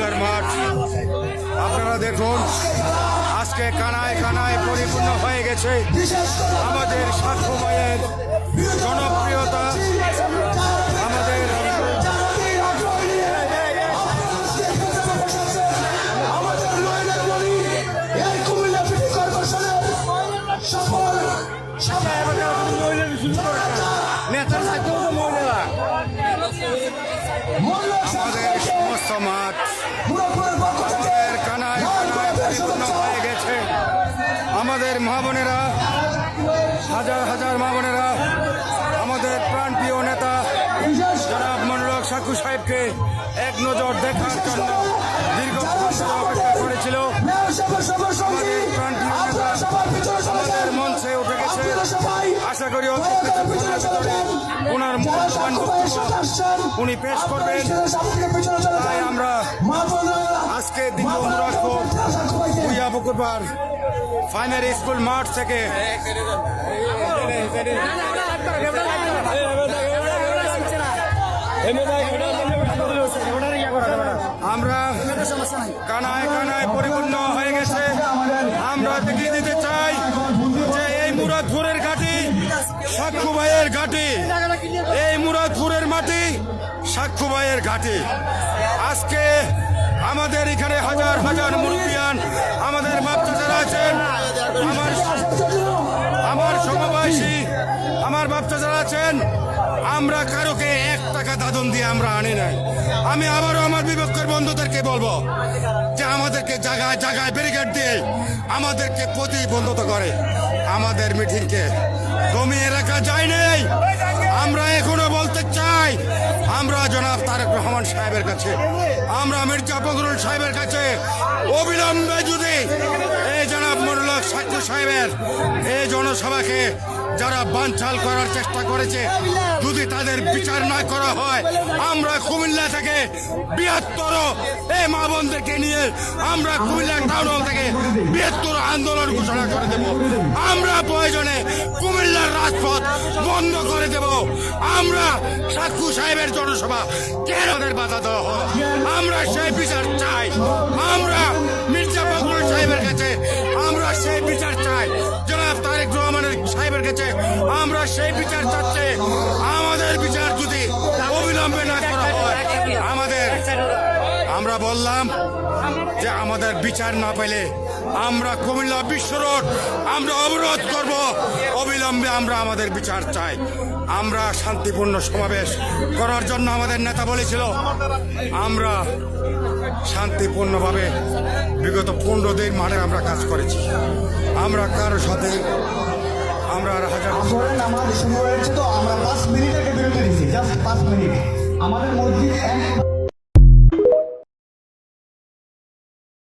স্কুলের মাঠ আপনারা দেখুন আজকে কানায় কানায় পরিপূর্ণ হয়ে গেছে। আমাদের সাক্ষ্য মায়ের জনপ্রিয়তা আমাদের আমাদের সমস্ত মাঠ আমাদের কানায় কানায় পরিপূর্ণ হয়ে গেছে। আমাদের মা বোনেরা, হাজার হাজার মা বোনেরা আমাদের প্রাণপ্রিয় নেতা জনাব মনিরুল হক সাক্ষু সাহেবকে এক নজর দেখার জন্য দীর্ঘক্ষণ অপেক্ষা করেছিল। আমাদের প্রাণপ্রিয় নেতা আমাদের মঞ্চে উঠে গেছে। আশা করি ওনার মূল্যবান বক্তব্য উনি পেশ করবেন। তাই আমরা আজকে দ্বিতীয় মুরাদপুর ভুইয়া পুকুরপাড় ফাইনাল স্কুল মাঠ থেকে আমরা কানায় কানায় পরিপূর্ণ হয়ে গেছে। আমরা দেখিয়ে দিতে চাই যে এই মুরাদপুরের ঘাটি সাক্ষ্য ভাইয়ের ঘাটি, এই মুরাদপুরের মাটি সাক্ষ্য ভাইয়ের ঘাটি। আজকে আমাদের এখানে হাজার হাজার মুরব্বিয়ান আমাদের বাচ্চারা আছেন, আমার সমবয়সী আমার বাচ্চারা আছেন। আমরা কারোকে 1 টাকা দাদন দিয়ে আমরা আনি নাই। আমি আবারও আমার বিপক্ষের বন্ধুদেরকে বলবো যে আমাদেরকে জায়গায় জায়গায় ব্যারিকেড দিয়ে আমাদেরকে প্রতিবন্ধত করে আমাদের মিটিংকে দমিয়ে রাখা যায় নাই। আমরা এখনো বলতে চাই, আমরা জনাব তারেক রহমান সাহেবের কাছে, আমরা মির্জা ফখরুল সাহেবের কাছে অবিলম্বে যদি এই জনাব মনিরুল হক সাক্ষু সাহেবের এই জনসভাকে যারা বানচাল করার চেষ্টা করেছে যদি তাদের বিচার না করা হয়, আমরা কুমিল্লা থেকে 72 এই মা বোনদেরকে নিয়ে আমরা কুমিল্লা টাউন হল থেকে 72 আন্দোলন ঘোষণা করে দেব। আমরা প্রয়োজনে কুমিল্লার রাজপথ বন্ধ করে দেব। আমরা সাক্ষু সাহেবের জনসভা কেন ওদের বাধা দেওয়া হয়? আমরা সেই বিচার চাই। আমরা মির্জা ফখরুল সাহেবের কাছে আমরা সেই বিচার চাই। জনাব তারেক রহমানের সাহেবের কাছে আমরা সেই বিচার চাচ্ছি। আমাদের বিচার যদি অবিলম্বে না করা হয়, আমরা বললাম যে আমাদের বিচার না পেলে আমরা কুমিল্লা বিশ্ব রোড আমরা অবরোধ করব। অবিলম্বে আমরা আমাদের বিচার চাই। আমরা শান্তিপূর্ণ সমাবেশ করার জন্য আমাদের নেতা বলেছিল, আমরা শান্তিপূর্ণভাবে বিগত 15 দিন মাঠে আমরা কাজ করেছি। আমরা কারো সাথে আমরা আমাদের সময় হয়েছে তো আমরা 5 মিনিট বিরতি দিচ্ছি, জাস্ট 5 মিনিট। আমাদের মসজিদ